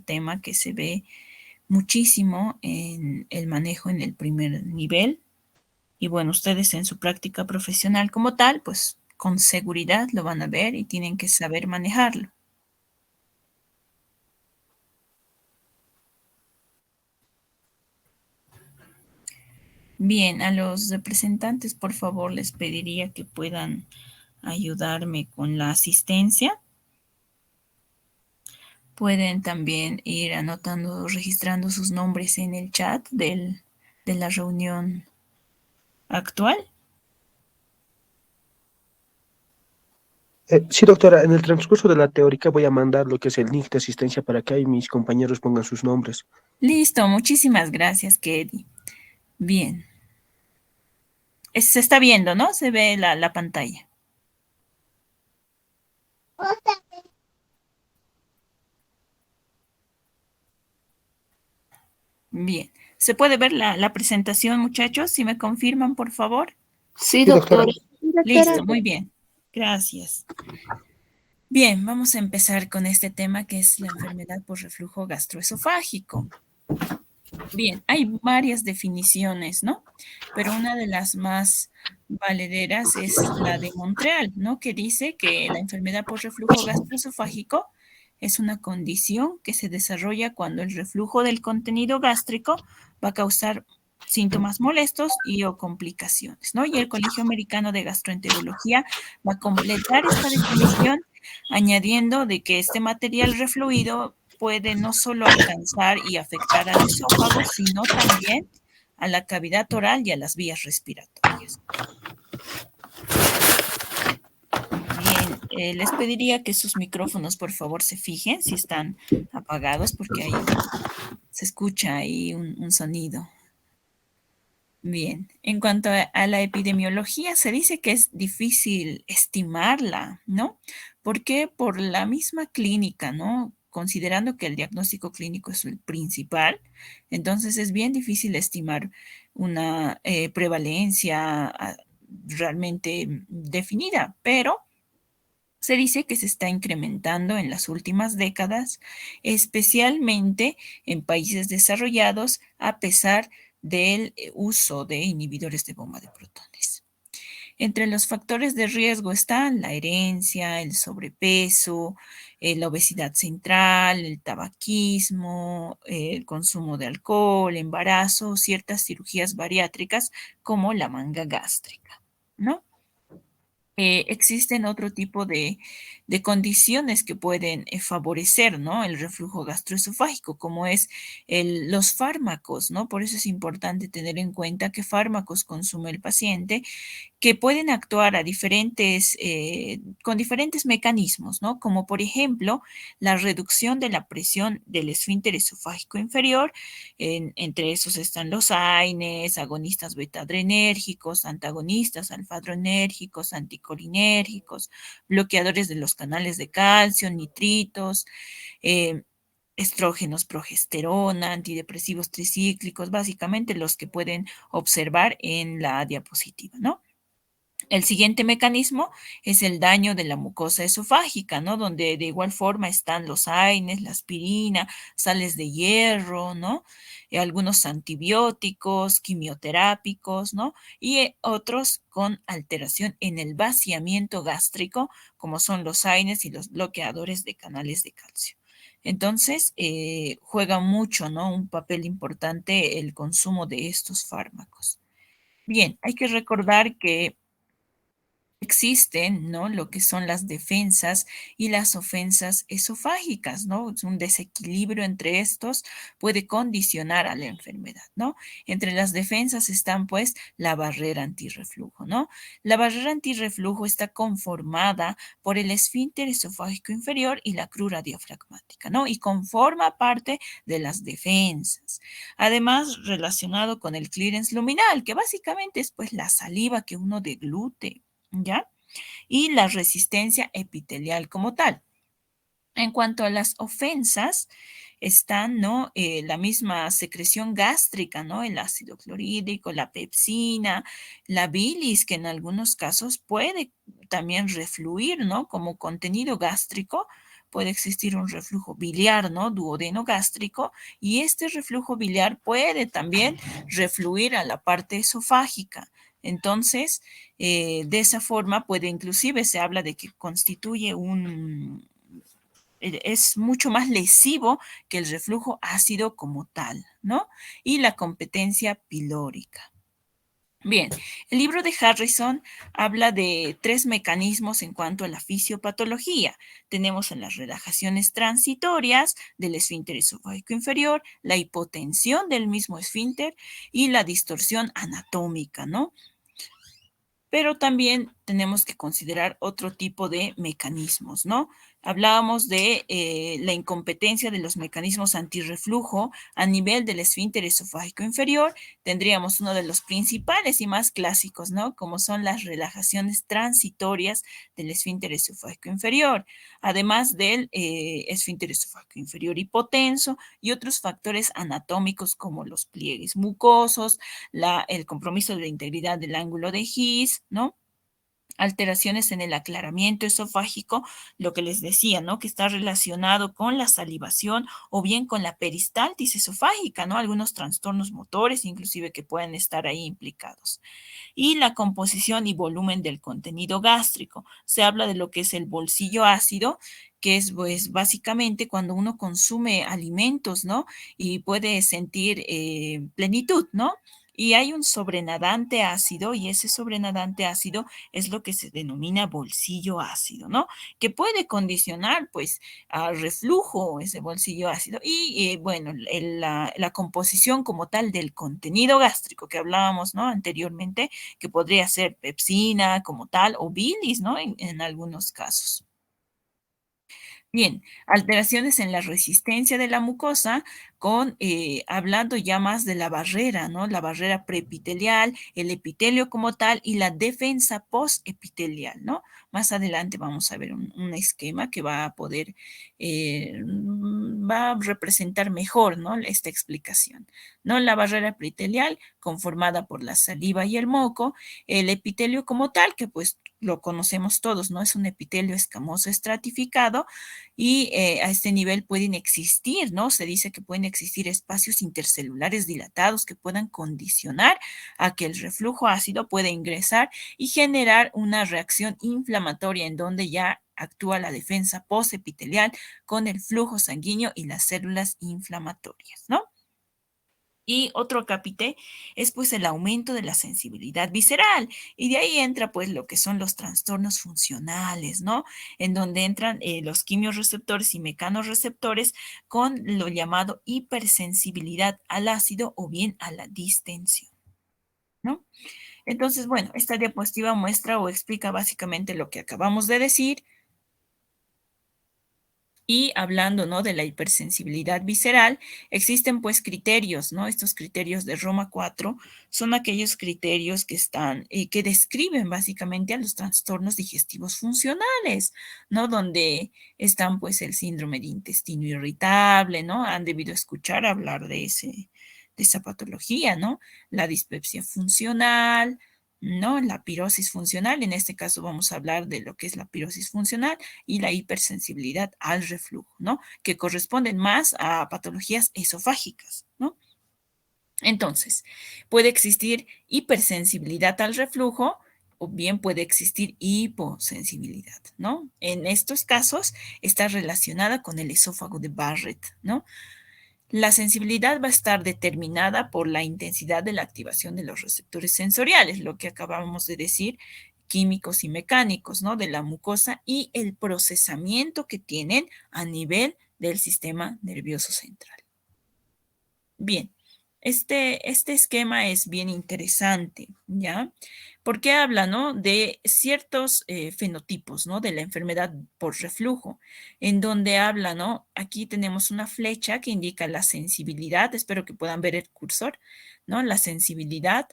tema que se ve muchísimo en el manejo en el primer nivel. Y bueno, ustedes en su práctica profesional como tal, pues con seguridad lo van a ver y tienen que saber manejarlo. Bien, a los representantes, por favor, les pediría que puedan ayudarme con la asistencia. Pueden también ir anotando, registrando sus nombres en el chat de la reunión actual. Sí, doctora, en el transcurso de la teórica voy a mandar lo que es el link de asistencia para que ahí mis compañeros pongan sus nombres. Listo, muchísimas gracias, Kedi. Bien, se está viendo, ¿no? Se ve la pantalla. Bien, ¿se puede ver la presentación, muchachos? Si me confirman, por favor. Sí, Sí, doctora. doctora. Sí, doctora. Listo, muy bien. Gracias. Bien, vamos a empezar con este tema que es la enfermedad por reflujo gastroesofágico. Bien, hay varias definiciones, ¿no? Pero una de las más valederas es la de Montreal, ¿no? Que dice que la enfermedad por reflujo gastroesofágico es una condición que se desarrolla cuando el reflujo del contenido gástrico va a causar síntomas molestos y o complicaciones, ¿no? Y el Colegio Americano de Gastroenterología va a completar esta definición añadiendo de que este material refluido puede no solo alcanzar y afectar al esófago, sino también a la cavidad oral y a las vías respiratorias. Bien, les pediría que sus micrófonos, por favor, se fijen si están apagados, porque ahí se escucha ahí un sonido. Bien, en cuanto a la epidemiología, se dice que es difícil estimarla, ¿no? ¿Por qué? Por la misma clínica, ¿no? Considerando que el diagnóstico clínico es el principal, entonces es bien difícil estimar una prevalencia realmente definida, pero se dice que se está incrementando en las últimas décadas, especialmente en países desarrollados, a pesar del uso de inhibidores de bomba de protones. Entre los factores de riesgo están la herencia, el sobrepeso, la obesidad central, el tabaquismo, el consumo de alcohol, embarazo, ciertas cirugías bariátricas como la manga gástrica, ¿no? Existen otro tipo de condiciones que pueden favorecer, ¿no? El reflujo gastroesofágico, como es los fármacos, ¿no? Por eso es importante tener en cuenta qué fármacos consume el paciente, que pueden actuar con diferentes mecanismos, ¿no? Como por ejemplo la reducción de la presión del esfínter esofágico inferior. Entre esos están los AINES, agonistas beta-adrenérgicos, antagonistas alfa-adrenérgicos, anticolinérgicos, bloqueadores de los canales de calcio, nitritos, eh, estrógenos, progesterona, antidepresivos tricíclicos, básicamente los que pueden observar en la diapositiva, ¿no? El siguiente mecanismo es el daño de la mucosa esofágica, ¿no? Donde de igual forma están los AINES, la aspirina, sales de hierro, ¿no? Algunos antibióticos, quimioterápicos, ¿no? Y otros con alteración en el vaciamiento gástrico, como son los AINES y los bloqueadores de canales de calcio. Entonces, juega mucho, ¿no? Un papel importante el consumo de estos fármacos. Bien, hay que recordar que existen, ¿no? Lo que son las defensas y las ofensas esofágicas, ¿no? Un desequilibrio entre estos puede condicionar a la enfermedad, ¿no? Entre las defensas están, pues, la barrera antirreflujo, ¿no? La barrera antirreflujo está conformada por el esfínter esofágico inferior y la crura diafragmática, ¿no? Y conforma parte de las defensas. Además, relacionado con el clearance luminal, que básicamente es, pues, la saliva que uno deglute. ¿Ya? Y la resistencia epitelial como tal. En cuanto a las ofensas, están, ¿no? La misma secreción gástrica, ¿no? El ácido clorhídrico, la pepsina, la bilis, que en algunos casos puede también refluir, ¿no? Como contenido gástrico, puede existir un reflujo biliar, ¿no? Duodeno gástrico, y este reflujo biliar puede también refluir a la parte esofágica. Entonces, de esa forma puede, inclusive se habla de que constituye es mucho más lesivo que el reflujo ácido como tal, ¿no? Y la competencia pilórica. Bien, el libro de Harrison habla de tres mecanismos en cuanto a la fisiopatología. Tenemos en las relajaciones transitorias del esfínter esofágico inferior, la hipotensión del mismo esfínter y la distorsión anatómica, ¿no? Pero también tenemos que considerar otro tipo de mecanismos, ¿no? Hablábamos de la incompetencia de los mecanismos antirreflujo a nivel del esfínter esofágico inferior. Tendríamos uno de los principales y más clásicos, ¿no? Como son las relajaciones transitorias del esfínter esofágico inferior, además del esfínter esofágico inferior hipotenso y otros factores anatómicos como los pliegues mucosos, el compromiso de la integridad del ángulo de His, ¿no? Alteraciones en el aclaramiento esofágico, lo que les decía, ¿no? Que está relacionado con la salivación o bien con la peristaltis esofágica, ¿no? Algunos trastornos motores, inclusive, que pueden estar ahí implicados. Y la composición y volumen del contenido gástrico. Se habla de lo que es el bolsillo ácido, que es pues básicamente cuando uno consume alimentos, ¿no? Y puede sentir plenitud, ¿no? Y hay un sobrenadante ácido y ese sobrenadante ácido es lo que se denomina bolsillo ácido, ¿no? Que puede condicionar pues al reflujo ese bolsillo ácido y bueno, la composición como tal del contenido gástrico que hablábamos, ¿no? Anteriormente, que podría ser pepsina como tal o bilis, ¿no? En algunos casos. Bien, alteraciones en la resistencia de la mucosa con, hablando ya más de la barrera, ¿no? La barrera preepitelial, el epitelio como tal y la defensa postepitelial, ¿no? Más adelante vamos a ver un esquema que va a poder, va a representar mejor, ¿no? Esta explicación, ¿no? La barrera epitelial conformada por la saliva y el moco, el epitelio como tal, que pues lo conocemos todos, ¿no? Es un epitelio escamoso estratificado y a este nivel pueden existir, ¿no? Se dice que pueden existir espacios intercelulares dilatados que puedan condicionar a que el reflujo ácido pueda ingresar y generar una reacción inflamatoria en donde ya actúa la defensa postepitelial con el flujo sanguíneo y las células inflamatorias, ¿no? Y otro capite es pues el aumento de la sensibilidad visceral. Y de ahí entra pues lo que son los trastornos funcionales, ¿no? En donde entran los quimiorreceptores y mecanorreceptores con lo llamado hipersensibilidad al ácido o bien a la distensión, ¿no? Entonces, bueno, esta diapositiva muestra o explica básicamente lo que acabamos de decir. Y hablando, ¿no? De la hipersensibilidad visceral, existen pues criterios, ¿no? Estos criterios de Roma 4 son aquellos criterios que están, que describen básicamente a los trastornos digestivos funcionales, ¿no? Donde están pues el síndrome de intestino irritable, ¿no? Han debido escuchar hablar de esa patología, ¿no? La dispepsia funcional, ¿no? La pirosis funcional, en este caso vamos a hablar de lo que es la pirosis funcional y la hipersensibilidad al reflujo, ¿no? Que corresponden más a patologías esofágicas, ¿no? Entonces, puede existir hipersensibilidad al reflujo o bien puede existir hiposensibilidad, ¿no? En estos casos está relacionada con el esófago de Barrett, ¿no? La sensibilidad va a estar determinada por la intensidad de la activación de los receptores sensoriales, lo que acabamos de decir, químicos y mecánicos, ¿no? De la mucosa y el procesamiento que tienen a nivel del sistema nervioso central. Bien, este esquema es bien interesante, ¿ya? Porque habla, ¿no? De ciertos fenotipos, ¿no? De la enfermedad por reflujo, en donde habla, ¿no? Aquí tenemos una flecha que indica la sensibilidad, espero que puedan ver el cursor, ¿no? La sensibilidad.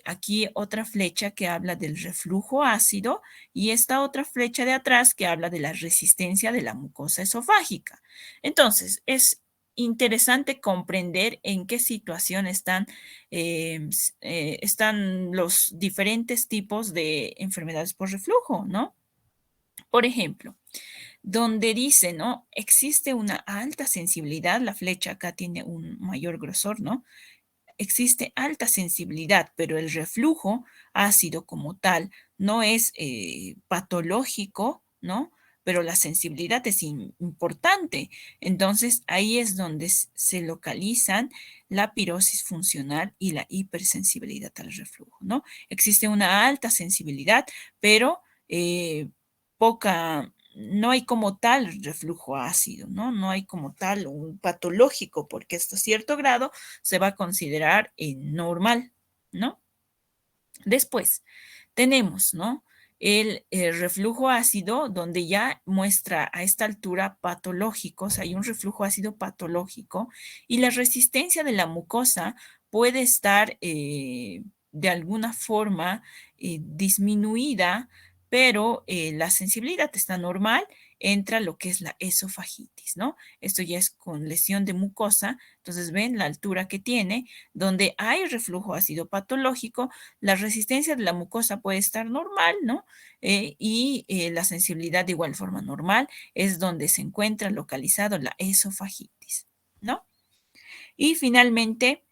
Aquí otra flecha que habla del reflujo ácido y esta otra flecha de atrás que habla de la resistencia de la mucosa esofágica. Entonces, es interesante comprender en qué situación están los diferentes tipos de enfermedades por reflujo, ¿no? Por ejemplo, donde dice, ¿no? Existe una alta sensibilidad, la flecha acá tiene un mayor grosor, ¿no? Existe alta sensibilidad, pero el reflujo ácido como tal no es patológico, ¿no? Pero la sensibilidad es importante. Entonces, ahí es donde se localizan la pirosis funcional y la hipersensibilidad al reflujo, ¿no? Existe una alta sensibilidad, pero poca, no hay como tal reflujo ácido, ¿no? No hay como tal un patológico, porque hasta cierto grado se va a considerar normal, ¿no? Después tenemos, ¿no? El reflujo ácido, donde ya muestra a esta altura patológicos, hay un reflujo ácido patológico y la resistencia de la mucosa puede estar de alguna forma disminuida, pero la sensibilidad está normal, entra lo que es la esofagitis, ¿no? Esto ya es con lesión de mucosa, entonces ven la altura que tiene, donde hay reflujo ácido patológico, la resistencia de la mucosa puede estar normal, ¿no? La sensibilidad de igual forma normal es donde se encuentra localizado la esofagitis, ¿no? Y finalmente,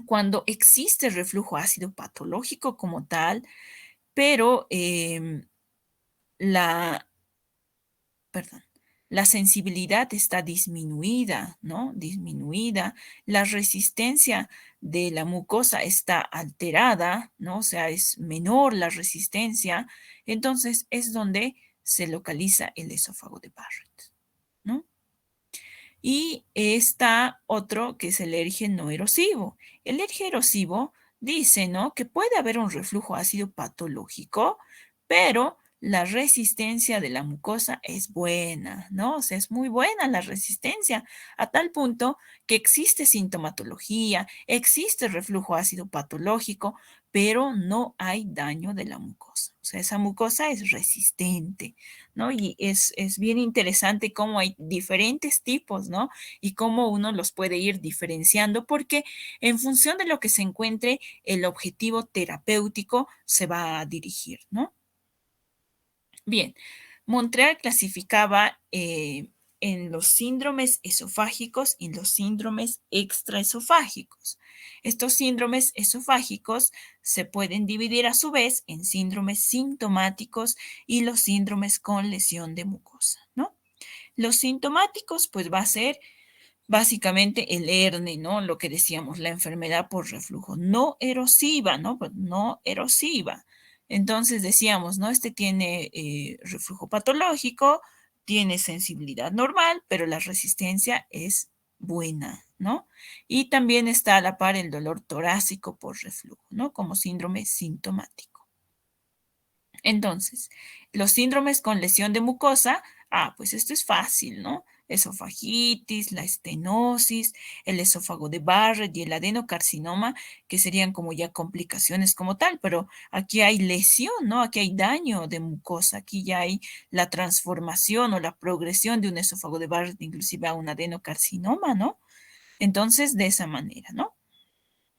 cuando existe reflujo ácido patológico como tal, pero la, perdón, la sensibilidad está disminuida, ¿no? Disminuida. La resistencia de la mucosa está alterada, ¿no? O sea, es menor la resistencia. Entonces es donde se localiza el esófago de Barrett, ¿no? Y está otro que es el ERGE no erosivo. El ERGE erosivo dice, ¿no? Que puede haber un reflujo ácido patológico, pero la resistencia de la mucosa es buena, ¿no? O sea, es muy buena la resistencia, a tal punto que existe sintomatología, existe reflujo ácido patológico, pero no hay daño de la mucosa. O sea, esa mucosa es resistente, ¿no? Y es bien interesante cómo hay diferentes tipos, ¿no? Y cómo uno los puede ir diferenciando, porque en función de lo que se encuentre, el objetivo terapéutico se va a dirigir, ¿no? Bien, Montreal clasificaba en los síndromes esofágicos y los síndromes extraesofágicos. Estos síndromes esofágicos se pueden dividir a su vez en síndromes sintomáticos y los síndromes con lesión de mucosa, ¿no? Los sintomáticos, pues va a ser básicamente el ERNE, ¿no? Lo que decíamos, la enfermedad por reflujo no erosiva, ¿no? Pues no erosiva. Entonces decíamos, ¿no? Este tiene reflujo patológico, tiene sensibilidad normal, pero la resistencia es buena, ¿no? Y también está a la par el dolor torácico por reflujo, ¿no? Como síndrome sintomático. Entonces, los síndromes con lesión de mucosa, pues esto es fácil, ¿no? Esofagitis, la estenosis, el esófago de Barrett y el adenocarcinoma, que serían como ya complicaciones como tal, pero aquí hay lesión, ¿no? Aquí hay daño de mucosa, aquí ya hay la transformación o la progresión de un esófago de Barrett inclusive a un adenocarcinoma, ¿no? Entonces, de esa manera, ¿no?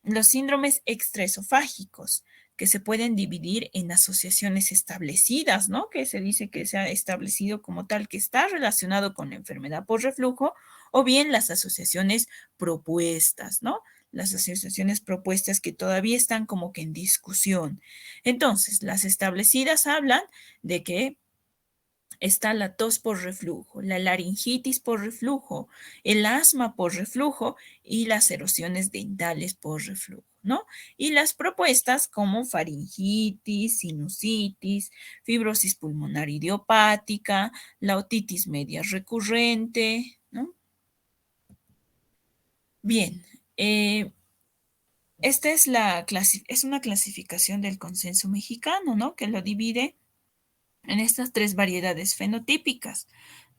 Los síndromes extraesofágicos, que se pueden dividir en asociaciones establecidas, ¿no? Que se dice que se ha establecido como tal que está relacionado con la enfermedad por reflujo, o bien las asociaciones propuestas, ¿no? Las asociaciones propuestas que todavía están como que en discusión. Entonces, las establecidas hablan de que está la tos por reflujo, la laringitis por reflujo, el asma por reflujo y las erosiones dentales por reflujo, ¿no? Y las propuestas como faringitis, sinusitis, fibrosis pulmonar idiopática, la otitis media recurrente, ¿no? Bien, esta es una clasificación del consenso mexicano, ¿no? Que lo divide en estas tres variedades fenotípicas,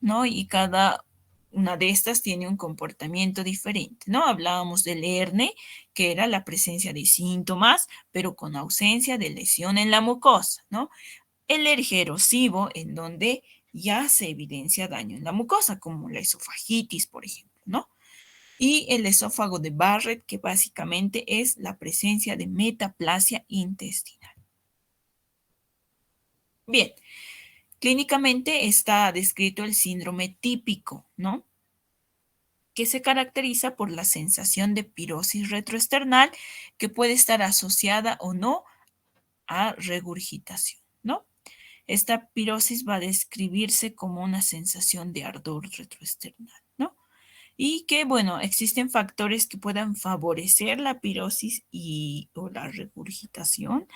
¿no? Y cada una de estas tiene un comportamiento diferente, ¿no? Hablábamos del ERNE, que era la presencia de síntomas, pero con ausencia de lesión en la mucosa, ¿no? El ERGE erosivo, en donde ya se evidencia daño en la mucosa, como la esofagitis, por ejemplo, ¿no? Y el esófago de Barrett, que básicamente es la presencia de metaplasia intestinal. Bien, Clínicamente está descrito el síndrome típico, ¿no? Que se caracteriza por la sensación de pirosis retroesternal que puede estar asociada o no a regurgitación, ¿no? Esta pirosis va a describirse como una sensación de ardor retroesternal, ¿no? Y que, bueno, existen factores que puedan favorecer la pirosis o la regurgitación,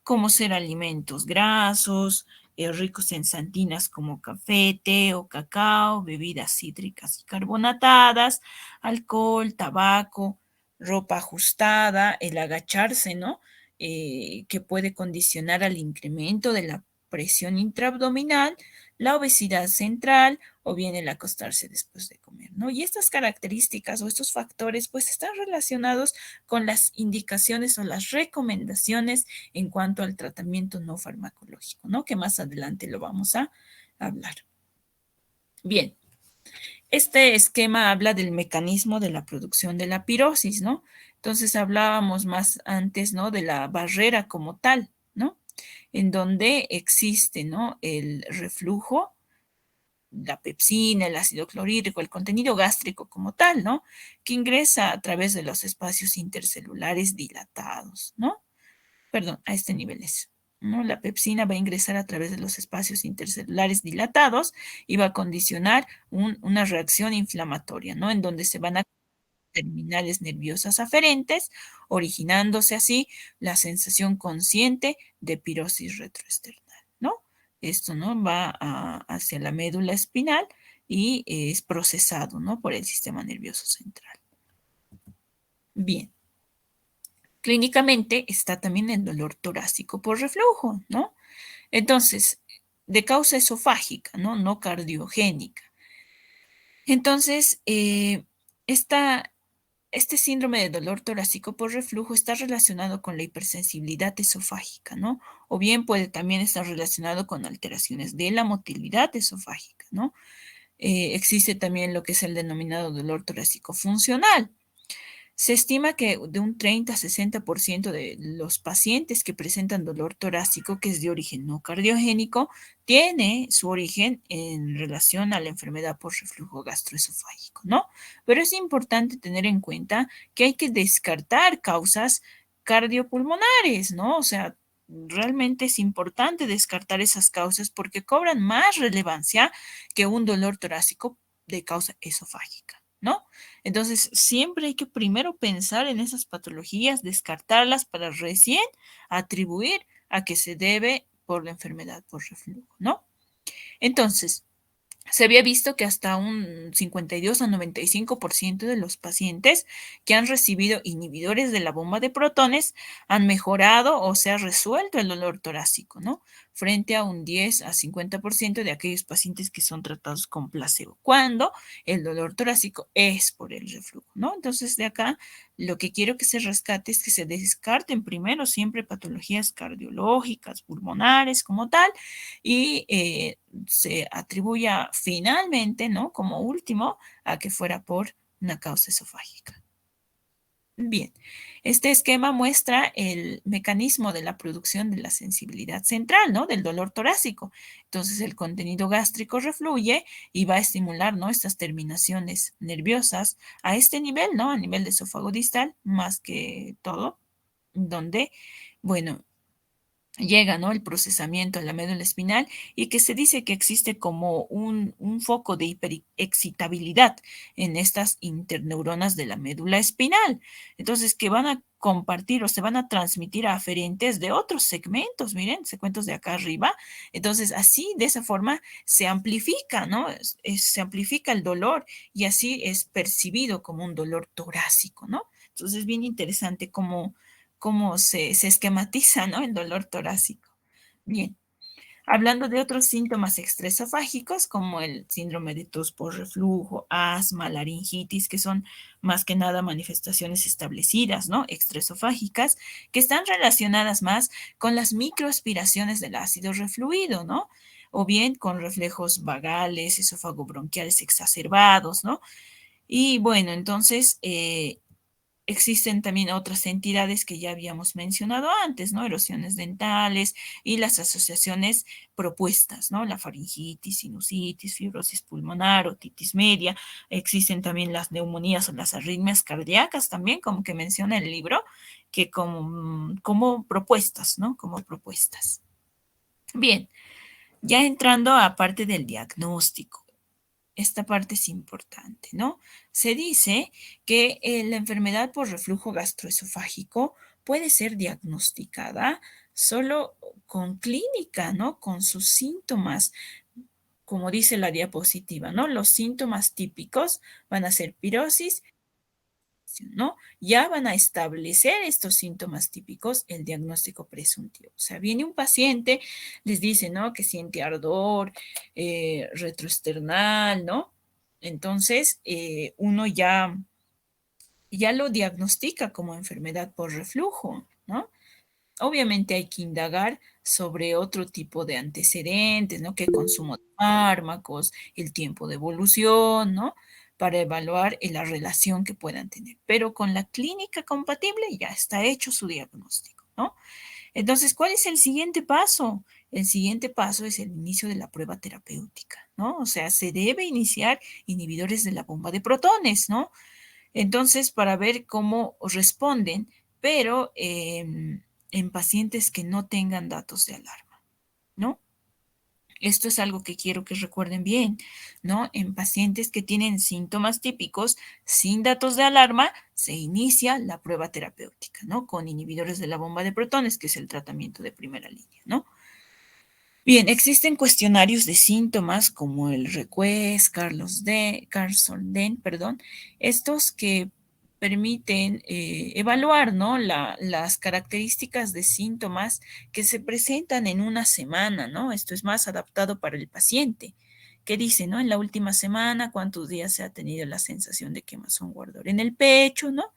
como ser alimentos grasos, ricos en santinas como café, té o cacao, bebidas cítricas y carbonatadas, alcohol, tabaco, ropa ajustada, el agacharse, ¿no? Que puede condicionar al incremento de la presión intraabdominal, la obesidad central o bien el acostarse después de comer, ¿no? Y estas características o estos factores pues están relacionados con las indicaciones o las recomendaciones en cuanto al tratamiento no farmacológico, ¿no? Que más adelante lo vamos a hablar. Bien, este esquema habla del mecanismo de la producción de la pirosis, ¿no? Entonces hablábamos más antes, ¿no? De la barrera como tal, ¿no? En donde existe, ¿no? El reflujo, la pepsina, el ácido clorhídrico, el contenido gástrico como tal, ¿no? Que ingresa a través de los espacios intercelulares dilatados, ¿no? Perdón, a este nivel es, ¿no? La pepsina va a ingresar a través de los espacios intercelulares dilatados y va a condicionar una reacción inflamatoria, ¿no? En donde se van a terminales nerviosas aferentes, originándose así la sensación consciente de pirosis retroesternal, ¿no? Esto, ¿no? Va hacia la médula espinal y es procesado, ¿no? Por el sistema nervioso central. Bien. Clínicamente está también el dolor torácico por reflujo, ¿no? Entonces, de causa esofágica, ¿no? No cardiogénica. Entonces, este síndrome de dolor torácico por reflujo está relacionado con la hipersensibilidad esofágica, ¿no? O bien puede también estar relacionado con alteraciones de la motilidad esofágica, ¿no? Existe también lo que es el denominado dolor torácico funcional. Se estima que de un 30 a 60% de los pacientes que presentan dolor torácico, que es de origen no cardiogénico, tiene su origen en relación a la enfermedad por reflujo gastroesofágico, ¿no? Pero es importante tener en cuenta que hay que descartar causas cardiopulmonares, ¿no? O sea, realmente es importante descartar esas causas porque cobran más relevancia que un dolor torácico de causa esofágica, ¿no? Entonces, siempre hay que primero pensar en esas patologías, descartarlas para recién atribuir a que se debe por la enfermedad por reflujo, ¿no? Entonces, se había visto que hasta un 52 a 95% de los pacientes que han recibido inhibidores de la bomba de protones han mejorado o se ha resuelto el dolor torácico, ¿no? Frente a un 10 a 50% de aquellos pacientes que son tratados con placebo, cuando el dolor torácico es por el reflujo, ¿no? Entonces, de acá, lo que quiero que se rescate es que se descarten primero siempre patologías cardiológicas, pulmonares como tal, y se atribuya finalmente, ¿no? Como último, a que fuera por una causa esofágica. Bien, este esquema muestra el mecanismo de la producción de la sensibilidad central, ¿no? Del dolor torácico. Entonces, el contenido gástrico refluye y va a estimular, ¿no? Estas terminaciones nerviosas a este nivel, ¿no? A nivel de esófago distal, más que todo, donde, bueno, llega, ¿no? El procesamiento en la médula espinal y que se dice que existe como un foco de hiperexcitabilidad en estas interneuronas de la médula espinal. Entonces, que van a compartir o se van a transmitir a aferentes de otros segmentos, miren, segmentos de acá arriba. Entonces, así, de esa forma, se amplifica, ¿no? Se amplifica el dolor y así es percibido como un dolor torácico, ¿no? Entonces, es bien interesante cómo se esquematiza, ¿no? El dolor torácico. Bien, hablando de otros síntomas extraesofágicos, como el síndrome de tos por reflujo, asma, laringitis, que son más que nada manifestaciones establecidas, ¿no? Extraesofágicas, que están relacionadas más con las microaspiraciones del ácido refluido, ¿no? O bien con reflejos vagales, esófago-bronquiales exacerbados, ¿no? Y bueno, entonces, existen también otras entidades que ya habíamos mencionado antes, ¿no? Erosiones dentales y las asociaciones propuestas, ¿no? La faringitis, sinusitis, fibrosis pulmonar, otitis media. Existen también las neumonías o las arritmias cardíacas también, como que menciona el libro, que como propuestas, ¿no? Como propuestas. Bien, ya entrando a parte del diagnóstico. Esta parte es importante, ¿no? Se dice que la enfermedad por reflujo gastroesofágico puede ser diagnosticada solo con clínica, ¿no? Con sus síntomas, como dice la diapositiva, ¿no? Los síntomas típicos van a ser pirosis, ¿no? Ya van a establecer estos síntomas típicos el diagnóstico presuntivo. O sea, viene un paciente, les dice, ¿no? Que siente ardor, retroesternal, ¿no? Entonces, uno ya lo diagnostica como enfermedad por reflujo, ¿no? Obviamente hay que indagar sobre otro tipo de antecedentes, ¿no? ¿Qué consumo de fármacos, el tiempo de evolución, ¿no? Para evaluar la relación que puedan tener. Pero con la clínica compatible ya está hecho su diagnóstico, ¿no? Entonces, ¿cuál es el siguiente paso? El siguiente paso es el inicio de la prueba terapéutica, ¿no? O sea, se debe iniciar inhibidores de la bomba de protones, ¿no? Entonces, para ver cómo responden, pero en pacientes que no tengan datos de alarma, ¿no? Esto es algo que quiero que recuerden bien, ¿no? En pacientes que tienen síntomas típicos sin datos de alarma, se inicia la prueba terapéutica, ¿no? Con inhibidores de la bomba de protones, que es el tratamiento de primera línea, ¿no? Bien, existen cuestionarios de síntomas como el Request, Carlson-Den, perdón, estos que permiten evaluar, ¿no? Las características de síntomas que se presentan en una semana, ¿no? Esto es más adaptado para el paciente. ¿Qué dice, no? En la última semana, ¿cuántos días se ha tenido la sensación de quemazón o ardor en el pecho, ¿no?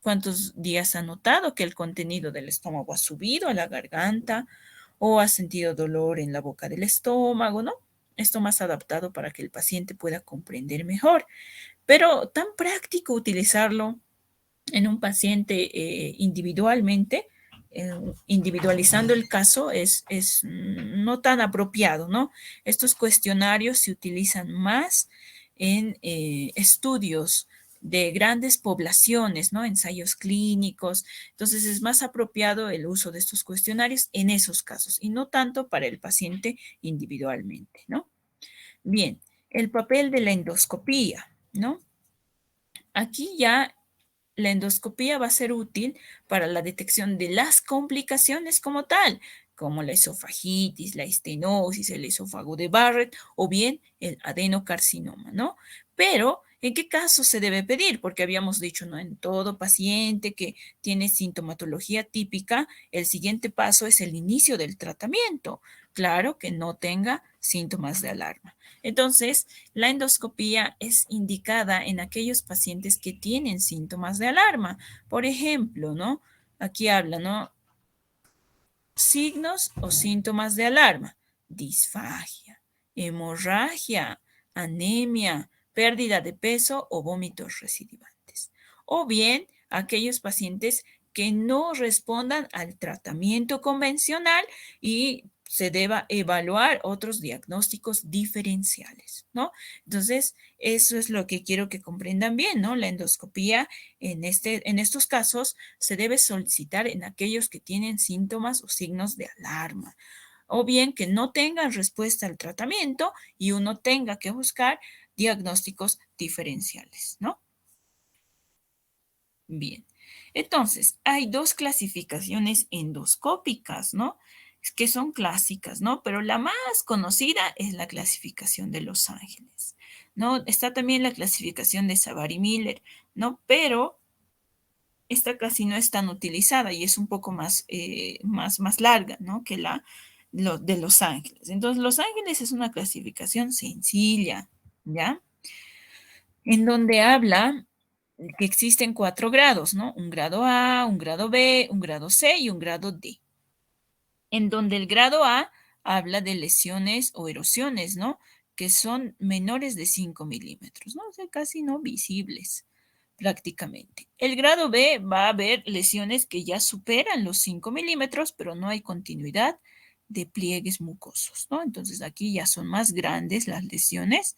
¿Cuántos días ha notado que el contenido del estómago ha subido a la garganta o ha sentido dolor en la boca del estómago, ¿no? Esto más adaptado para que el paciente pueda comprender mejor. Pero tan práctico utilizarlo en un paciente individualmente, individualizando el caso, es no tan apropiado, ¿no? Estos cuestionarios se utilizan más en estudios de grandes poblaciones, ¿no? Ensayos clínicos. Entonces es más apropiado el uso de estos cuestionarios en esos casos y no tanto para el paciente individualmente, ¿no? Bien, el papel de la endoscopía, ¿no? Aquí ya la endoscopía va a ser útil para la detección de las complicaciones como tal, como la esofagitis, la estenosis, el esófago de Barrett o bien el adenocarcinoma, ¿no? Pero, ¿en qué caso se debe pedir? Porque habíamos dicho, ¿no? En todo paciente que tiene sintomatología típica, el siguiente paso es el inicio del tratamiento. Claro que no tenga síntomas de alarma. Entonces, la endoscopía es indicada en aquellos pacientes que tienen síntomas de alarma. Por ejemplo, ¿no? Aquí habla, ¿no? Signos o síntomas de alarma. Disfagia, hemorragia, anemia, pérdida de peso o vómitos recidivantes. O bien aquellos pacientes que no respondan al tratamiento convencional y se deba evaluar otros diagnósticos diferenciales, ¿no? Entonces, eso es lo que quiero que comprendan bien, ¿no? La endoscopía en estos casos se debe solicitar en aquellos que tienen síntomas o signos de alarma, o bien que no tengan respuesta al tratamiento y uno tenga que buscar diagnósticos diferenciales, ¿no? Bien, entonces hay dos clasificaciones endoscópicas, ¿no? Que son clásicas, ¿no? Pero la más conocida es la clasificación de Los Ángeles, ¿no? Está también la clasificación de Savary-Miller, ¿no? Pero esta casi no es tan utilizada y es un poco más larga, ¿no? Que de Los Ángeles. Entonces, Los Ángeles es una clasificación sencilla, ¿ya? En donde habla que existen 4 grados, ¿no? Un grado A, un grado B, un grado C y un grado D. En donde el grado A habla de lesiones o erosiones, ¿no? Que son menores de 5 milímetros, ¿no? O sea, casi no visibles. prácticamente. El grado B va a haber lesiones que ya superan los 5 milímetros, pero no hay continuidad de pliegues mucosos, ¿no? Entonces aquí ya son más grandes las lesiones,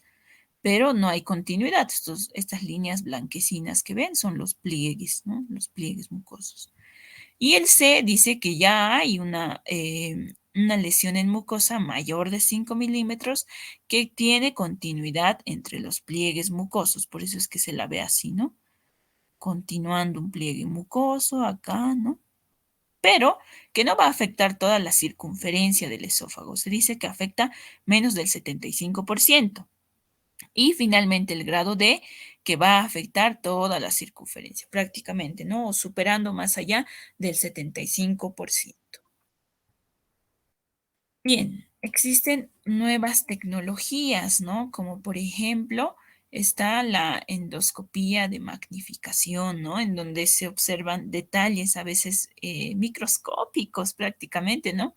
pero no hay continuidad. Estas líneas blanquecinas que ven son los pliegues, ¿no? Los pliegues mucosos. Y el C dice que ya hay una lesión en mucosa mayor de 5 milímetros que tiene continuidad entre los pliegues mucosos. Por eso es que se la ve así, ¿no? Continuando un pliegue mucoso acá, ¿no? Pero que no va a afectar toda la circunferencia del esófago. Se dice que afecta menos del 75%. Y finalmente el grado D, que va a afectar toda la circunferencia, prácticamente, ¿no? O superando más allá del 75%. Bien, existen nuevas tecnologías, ¿no? Como por ejemplo, está la endoscopía de magnificación, ¿no? En donde se observan detalles a veces microscópicos prácticamente, ¿no?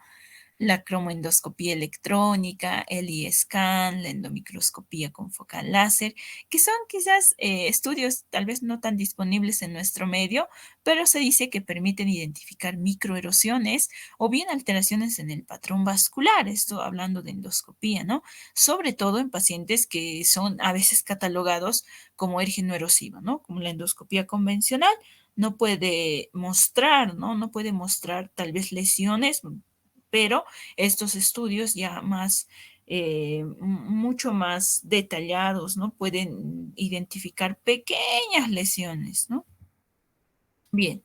La cromoendoscopía electrónica, el ISCAN, la endomicroscopía con focal láser, que son quizás estudios tal vez no tan disponibles en nuestro medio, pero se dice que permiten identificar microerosiones o bien alteraciones en el patrón vascular, esto hablando de endoscopía, ¿no? Sobre todo en pacientes que son a veces catalogados como ergeno erosivo, ¿no? Como la endoscopía convencional no puede mostrar, ¿no? No puede mostrar tal vez lesiones, pero estos estudios ya más, mucho más detallados, ¿no? Pueden identificar pequeñas lesiones, ¿no? Bien,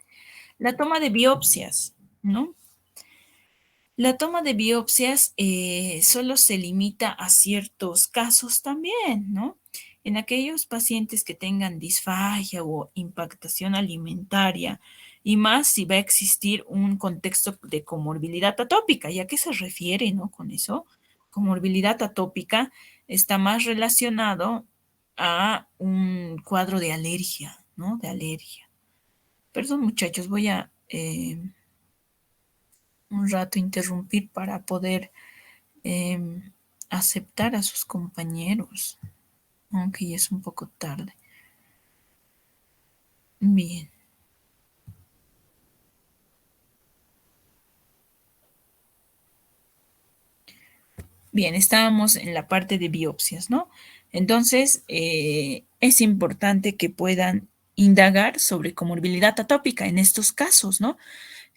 la toma de biopsias, ¿no? La toma de biopsias solo se limita a ciertos casos también, ¿no? En aquellos pacientes que tengan disfagia o impactación alimentaria y más si va a existir un contexto de comorbilidad atópica. ¿Y a qué se refiere, no? Con eso, comorbilidad atópica está más relacionado a un cuadro de alergia, ¿no? De alergia. Perdón, muchachos, voy a un rato interrumpir para poder eh, aceptar a sus compañeros, aunque ya es un poco tarde. Bien, bien, estábamos en la parte de biopsias, ¿no? Entonces, es importante que puedan indagar sobre comorbilidad atópica en estos casos, ¿no?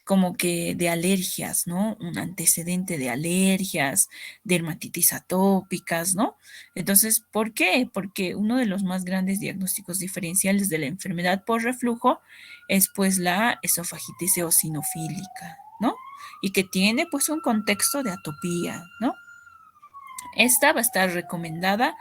Como que de alergias, ¿no? Un antecedente de alergias, dermatitis atópicas, ¿no? Entonces, ¿por qué? Porque uno de los más grandes diagnósticos diferenciales de la enfermedad por reflujo es pues la esofagitis eosinofílica, ¿no? Y que tiene pues un contexto de atopía, ¿no? Esta va a estar recomendada,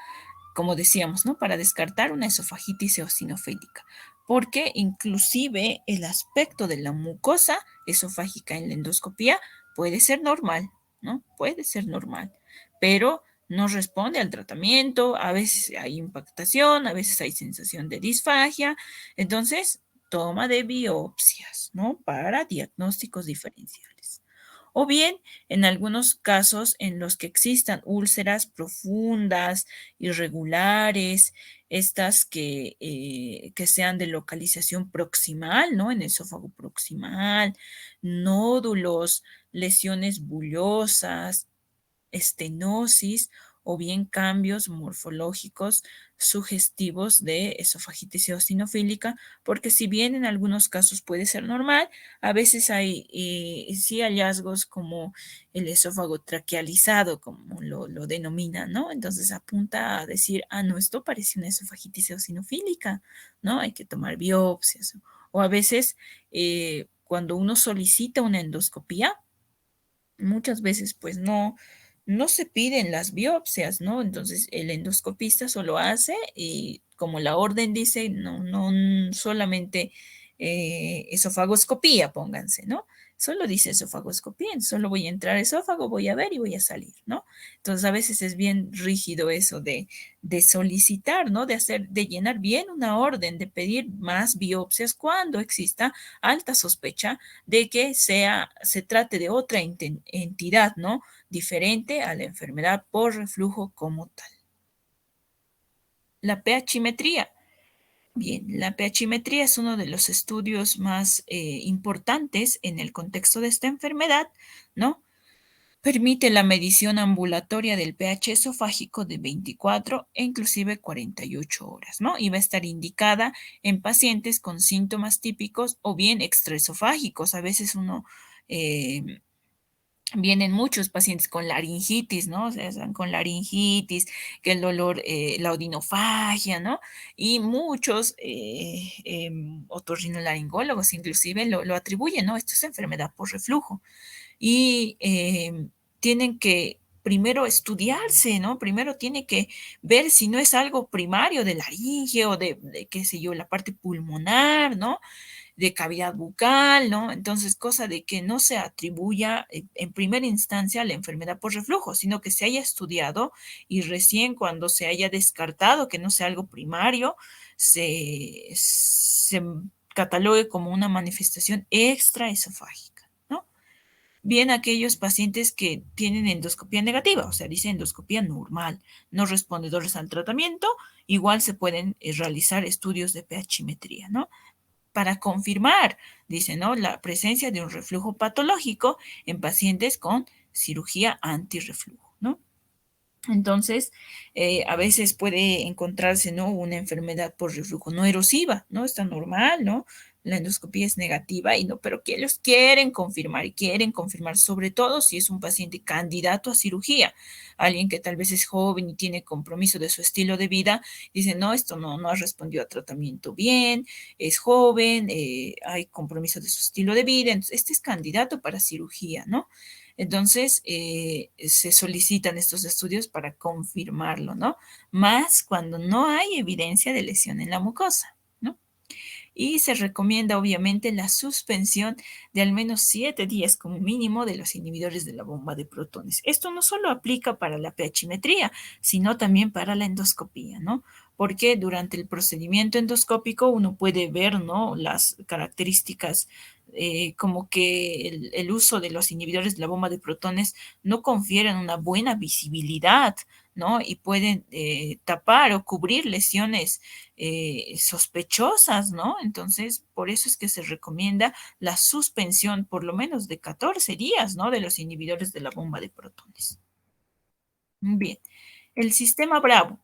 como decíamos, ¿no? Para descartar una esofagitis eosinofílica, porque inclusive el aspecto de la mucosa esofágica en la endoscopía puede ser normal, ¿no? Puede ser normal, pero no responde al tratamiento, a veces hay impactación, a veces hay sensación de disfagia, entonces toma de biopsias, ¿no? Para diagnósticos diferenciales. O bien, en algunos casos en los que existan úlceras profundas, irregulares, estas que sean de localización proximal, ¿no? En el esófago proximal, nódulos, lesiones bullosas, estenosis o bien cambios morfológicos sugestivos de esofagitis eosinofílica, porque si bien en algunos casos puede ser normal, a veces hay sí hallazgos como el esófago traquealizado, como lo denominan, ¿no? Entonces apunta a decir, ah, no, esto parece una esofagitis eosinofílica, ¿no? Hay que tomar biopsias. O a veces cuando uno solicita una endoscopía, muchas veces pues no se piden las biopsias, ¿no? Entonces el endoscopista solo hace y como la orden dice, no solamente esofagoscopía, pónganse, ¿no? Solo dice esofagoscopía, solo voy a entrar a esófago, voy a ver y voy a salir, ¿no? Entonces a veces es bien rígido eso de solicitar, ¿no? De hacer, de llenar bien una orden, de pedir más biopsias cuando exista alta sospecha de que se trate de otra entidad, ¿no? Diferente a la enfermedad por reflujo como tal. La pHimetría. Bien, la pHimetría es uno de los estudios más importantes en el contexto de esta enfermedad, ¿no? Permite la medición ambulatoria del pH esofágico de 24 e inclusive 48 horas, ¿no? Y va a estar indicada en pacientes con síntomas típicos o bien extraesofágicos. A veces vienen muchos pacientes con laringitis, ¿no? O sea, están con laringitis, que el dolor, la odinofagia, ¿no? Y muchos otorrinolaringólogos inclusive lo atribuyen, ¿no? Esto es enfermedad por reflujo y tienen que primero estudiarse, ¿no? Primero tiene que ver si no es algo primario de laringe o qué sé yo, la parte pulmonar, ¿no? De cavidad bucal, ¿no? Entonces, cosa de que no se atribuya en primera instancia a la enfermedad por reflujo, sino que se haya estudiado y recién cuando se haya descartado que no sea algo primario, se catalogue como una manifestación extraesofágica, ¿no? Bien aquellos pacientes que tienen endoscopía negativa, o sea, dice endoscopía normal, no respondedores al tratamiento, igual se pueden realizar estudios de pHimetría, ¿no? Para confirmar, dice, ¿no? La presencia de un reflujo patológico en pacientes con cirugía antirreflujo, ¿no? Entonces, a veces puede encontrarse, ¿no? Una enfermedad por reflujo no erosiva, ¿no? Está normal, ¿no? La endoscopía es negativa y no, pero que ellos quieren confirmar, sobre todo si es un paciente candidato a cirugía, alguien que tal vez es joven y tiene compromiso de su estilo de vida, dice, no, esto no ha respondido a tratamiento bien, es joven, hay compromiso de su estilo de vida, entonces este es candidato para cirugía, ¿no? Entonces, se solicitan estos estudios para confirmarlo, ¿no? Más cuando no hay evidencia de lesión en la mucosa, ¿no? Y se recomienda obviamente la suspensión de al menos 7 días como mínimo de los inhibidores de la bomba de protones. Esto no solo aplica para la pHimetría, sino también para la endoscopía, ¿no? Porque durante el procedimiento endoscópico uno puede ver, ¿no? Las características como que el uso de los inhibidores de la bomba de protones no confieren una buena visibilidad, ¿no? Y pueden tapar o cubrir lesiones sospechosas, ¿no? Entonces, por eso es que se recomienda la suspensión por lo menos de 14 días, ¿no? De los inhibidores de la bomba de protones. Bien, el sistema Bravo.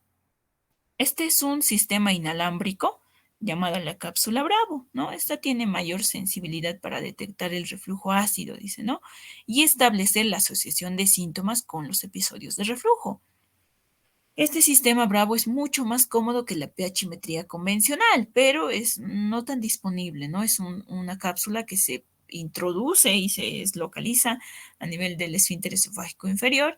Este es un sistema inalámbrico llamado la cápsula Bravo, ¿no? Esta tiene mayor sensibilidad para detectar el reflujo ácido, dice, ¿no? Y establecer la asociación de síntomas con los episodios de reflujo. Este sistema Bravo es mucho más cómodo que la pHimetría convencional, pero es no tan disponible, ¿no? Es una cápsula que se introduce y se localiza a nivel del esfínter esofágico inferior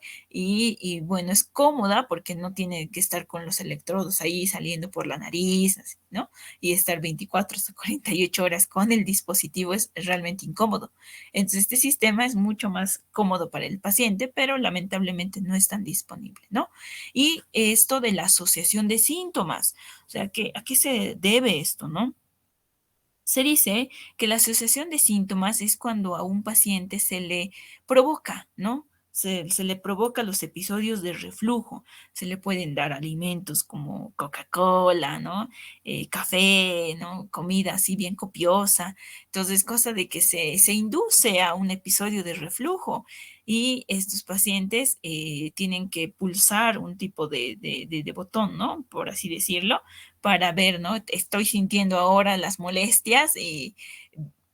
bueno, es cómoda porque no tiene que estar con los electrodos ahí saliendo por la nariz, ¿no? Y estar 24 hasta 48 horas con el dispositivo es realmente incómodo. Entonces, este sistema es mucho más cómodo para el paciente, pero lamentablemente no es tan disponible, ¿no? Y esto de la asociación de síntomas, o sea, ¿a qué se debe esto, no? Se dice que la asociación de síntomas es cuando a un paciente se le provoca, ¿no? Se le provoca los episodios de reflujo. Se le pueden dar alimentos como Coca-Cola, ¿no? Café, ¿no? Comida así bien copiosa. Entonces, cosa de que se induce a un episodio de reflujo y estos pacientes tienen que pulsar un tipo de botón, ¿no? Por así decirlo, para ver, ¿no? Estoy sintiendo ahora las molestias y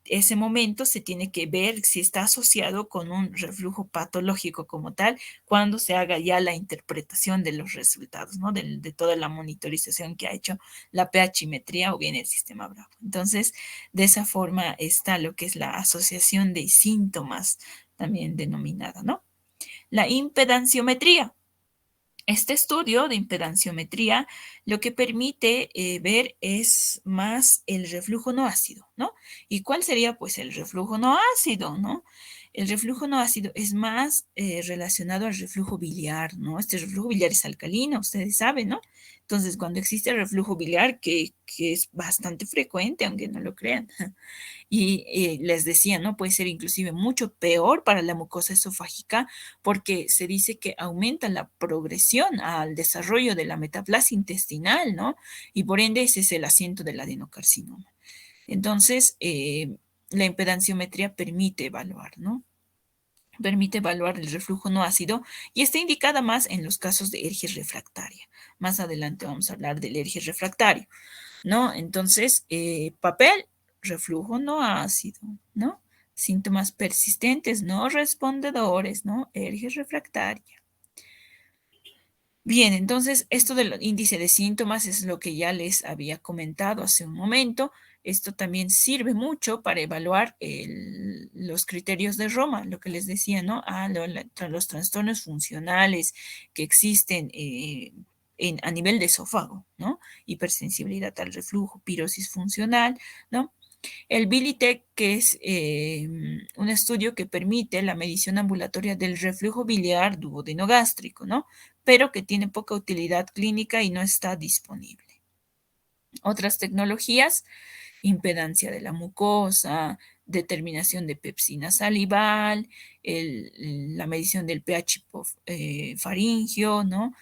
ese momento se tiene que ver si está asociado con un reflujo patológico como tal, cuando se haga ya la interpretación de los resultados, ¿no? De toda la monitorización que ha hecho la pHimetría o bien el sistema Bravo. Entonces, de esa forma está lo que es la asociación de síntomas, también denominada, ¿no? La impedanciometría. Este estudio de impedanciometría lo que permite ver es más el reflujo no ácido, ¿no? ¿Y cuál sería pues el reflujo no ácido, ¿no? El reflujo no ácido es más relacionado al reflujo biliar, ¿no? Este reflujo biliar es alcalino, ustedes saben, ¿no? Entonces, cuando existe el reflujo biliar, que es bastante frecuente, aunque no lo crean, y les decía, ¿no? Puede ser inclusive mucho peor para la mucosa esofágica porque se dice que aumenta la progresión al desarrollo de la metaplasia intestinal, ¿no? Y por ende ese es el asiento del adenocarcinoma. Entonces, la impedanciometría permite evaluar, ¿no? Permite evaluar el reflujo no ácido y está indicada más en los casos de alergia refractaria. Más adelante vamos a hablar del alergia refractario, ¿no? Entonces, papel, reflujo no ácido, ¿no? Síntomas persistentes, no respondedores, ¿no? Alergia refractaria. Bien, entonces esto del índice de síntomas es lo que ya les había comentado hace un momento. Esto también sirve mucho para evaluar los criterios de Roma, lo que les decía, ¿no? Los trastornos funcionales que existen a nivel de esófago, ¿no? Hipersensibilidad al reflujo, pirosis funcional, ¿no? El Bilitec, que es un estudio que permite la medición ambulatoria del reflujo biliar duodenogástrico, ¿no? Pero que tiene poca utilidad clínica y no está disponible. Otras tecnologías, impedancia de la mucosa, determinación de pepsina salival, la medición del pH faríngeo, ¿no?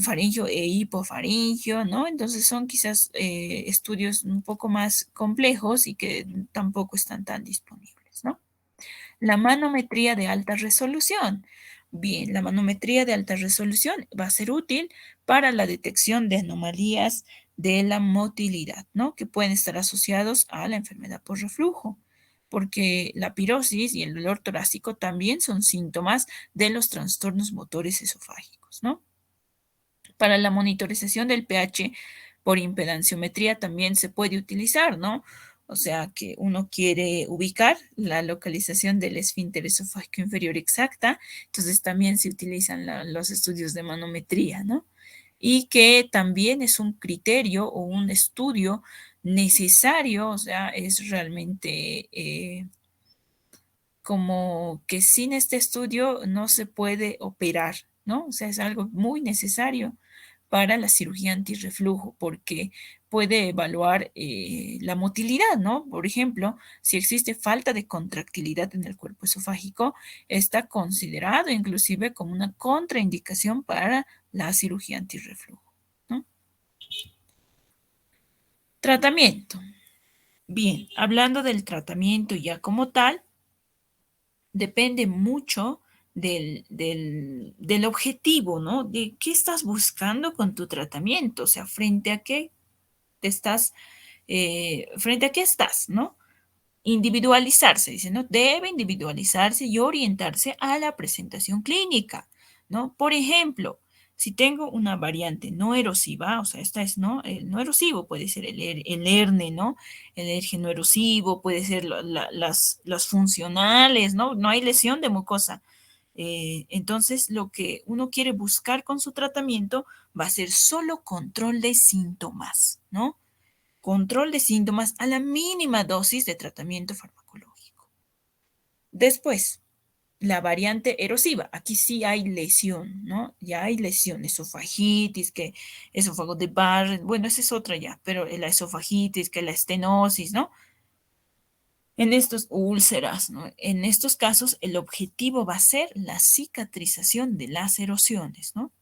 Faringio e hipofaringio, ¿no? Entonces son quizás estudios un poco más complejos y que tampoco están tan disponibles, ¿no? La manometría de alta resolución. Bien, la manometría de alta resolución va a ser útil para la detección de anomalías de la motilidad, ¿no? Que pueden estar asociados a la enfermedad por reflujo, porque la pirosis y el dolor torácico también son síntomas de los trastornos motores esofágicos, ¿no? Para la monitorización del pH por impedanciometría también se puede utilizar, ¿no? O sea, que uno quiere ubicar la localización del esfínter esofágico inferior exacta, entonces también se utilizan los estudios de manometría, ¿no? Y que también es un criterio o un estudio necesario, o sea, es realmente como que sin este estudio no se puede operar, ¿no? O sea, es algo muy necesario para la cirugía antirreflujo porque puede evaluar la motilidad, ¿no? Por ejemplo, si existe falta de contractilidad en el cuerpo esofágico, está considerado inclusive como una contraindicación para la cirugía antirreflujo, ¿no? Tratamiento. Bien, hablando del tratamiento ya como tal, depende mucho del objetivo, ¿no? De qué estás buscando con tu tratamiento, o sea, frente a qué te estás, frente a qué estás, ¿no? Individualizarse, dice, ¿no? Debe individualizarse y orientarse a la presentación clínica, ¿no? Por ejemplo, si tengo una variante no erosiva, o sea, esta es, ¿no? El no erosivo puede ser el ERNE, ¿no? El ERGE no erosivo, puede ser las funcionales, ¿no? No hay lesión de mucosa. Entonces, lo que uno quiere buscar con su tratamiento va a ser solo control de síntomas, ¿no? Control de síntomas a la mínima dosis de tratamiento farmacológico. Después, la variante erosiva. Aquí sí hay lesión, ¿no? Ya hay lesión, esofagitis, que esófago de Barrett, bueno, esa es otra ya, pero la esofagitis, que la estenosis, ¿no? En estos úlceras, ¿no? En estos casos, el objetivo va a ser la cicatrización de las erosiones, ¿no?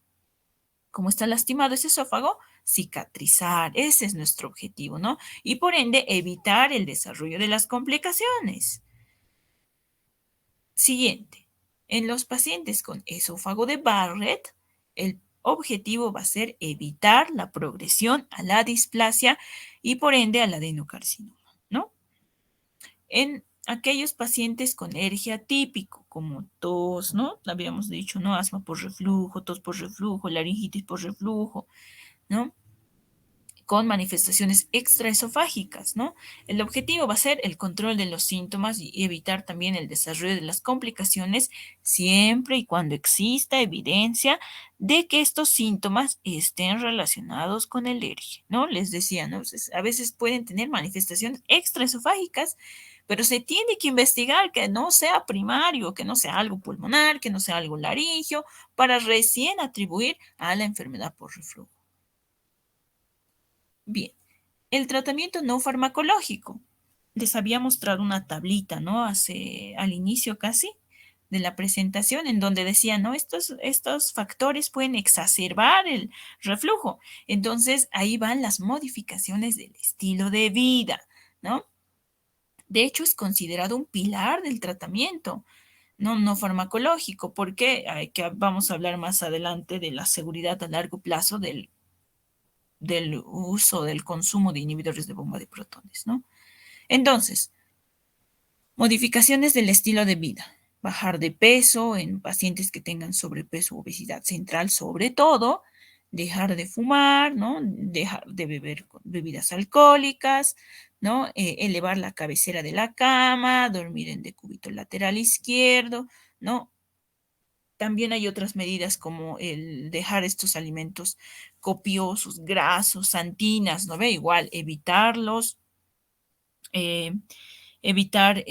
Como está lastimado ese esófago, cicatrizar, ese es nuestro objetivo, ¿no? Y por ende, evitar el desarrollo de las complicaciones. Siguiente, en los pacientes con esófago de Barrett, el objetivo va a ser evitar la progresión a la displasia y por ende al adenocarcinoma, ¿no? En aquellos pacientes con alergia típico, como tos, ¿no? Habíamos dicho, ¿no? Asma por reflujo, tos por reflujo, laringitis por reflujo, ¿no? Con manifestaciones extraesofágicas, ¿no? El objetivo va a ser el control de los síntomas y evitar también el desarrollo de las complicaciones siempre y cuando exista evidencia de que estos síntomas estén relacionados con el alergia, ¿no? Les decía, ¿no? Entonces, a veces pueden tener manifestaciones extraesofágicas, pero se tiene que investigar que no sea primario, que no sea algo pulmonar, que no sea algo laringio, para recién atribuir a la enfermedad por reflujo. Bien, el tratamiento no farmacológico. Les había mostrado una tablita, ¿no? Al inicio casi de la presentación, en donde decía, ¿no? Estos factores pueden exacerbar el reflujo. Entonces, ahí van las modificaciones del estilo de vida, ¿no? De hecho, es considerado un pilar del tratamiento, no farmacológico, porque que vamos a hablar más adelante de la seguridad a largo plazo del uso, del consumo de inhibidores de bomba de protones, ¿no? Entonces, modificaciones del estilo de vida. Bajar de peso en pacientes que tengan sobrepeso o obesidad central, sobre todo. Dejar de fumar, ¿no? Dejar de beber bebidas alcohólicas, ¿no? Elevar la cabecera de la cama, dormir en decúbito lateral izquierdo, ¿no? También hay otras medidas como el dejar estos alimentos copiosos, grasos, santinas, ¿no ve? Igual evitarlos. Eh, Evitar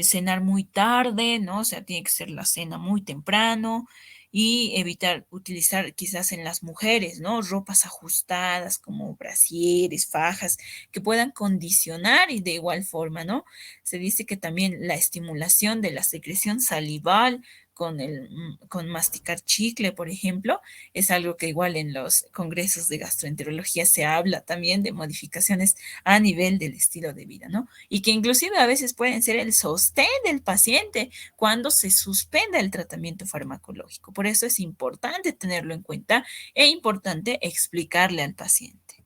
cenar muy tarde, ¿no? O sea, tiene que ser la cena muy temprano y evitar utilizar quizás en las mujeres, ¿no? Ropas ajustadas como brasieres, fajas, que puedan condicionar y de igual forma, ¿no? Se dice que también la estimulación de la secreción salival con masticar chicle, por ejemplo, es algo que igual en los congresos de gastroenterología se habla también de modificaciones a nivel del estilo de vida, ¿no? Y que inclusive a veces pueden ser el sostén del paciente cuando se suspenda el tratamiento farmacológico. Por eso es importante tenerlo en cuenta e importante explicarle al paciente.